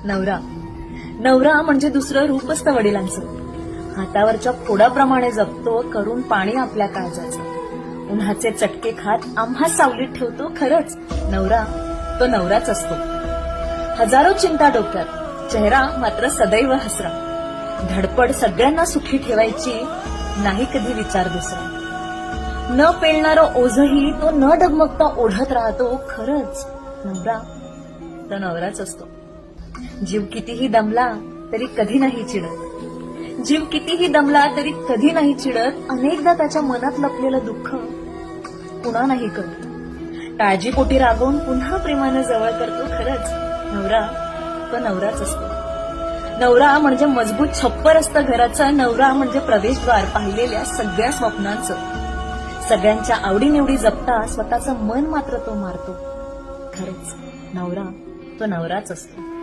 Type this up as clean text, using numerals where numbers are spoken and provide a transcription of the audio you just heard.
नवरा नवरा म्हणजे दुसरं रूप असतं वडिलांचं. हातावरच्या फोडाप्रमाणे जपतो करून पाणी आपल्या काळजाचं. उन्हाचे चटके खात आम्हा सावलीत ठेवतो. खरंच नवरा तो नवराच असतो. हजारो चिंता डोक्यात, चेहरा मात्र सदैव हसरा. धडपड सगळ्यांना सुखी ठेवायची, नाही कधी विचार दुसरा. न पेलणारं ओझही तो न डगमगता ओढत राहतो. खरंच नवरा तो नवराच असतो. जीव कितीही दमला तरी कधी नाही चिडत. जीव कितीही दमला तरी कधी नाही चिडत. अनेकदा त्याच्या मनात लपलेलं दुःख पुन्हा नाही कळत. काळजीपोटी रागवून पुन्हा प्रेमानं जवळ करतो. खरंच नवरा तो नवराच असतो. नवरा म्हणजे मजबूत छप्पर असतं घराचं. नवरा म्हणजे प्रवेशद्वार पाहिलेल्या सगळ्या स्वप्नांचं. सगळ्यांच्या आवडीनिवडी जपता स्वतःचं मन मात्र तो मारतो. खरंच नवरा तो नवराच असतो.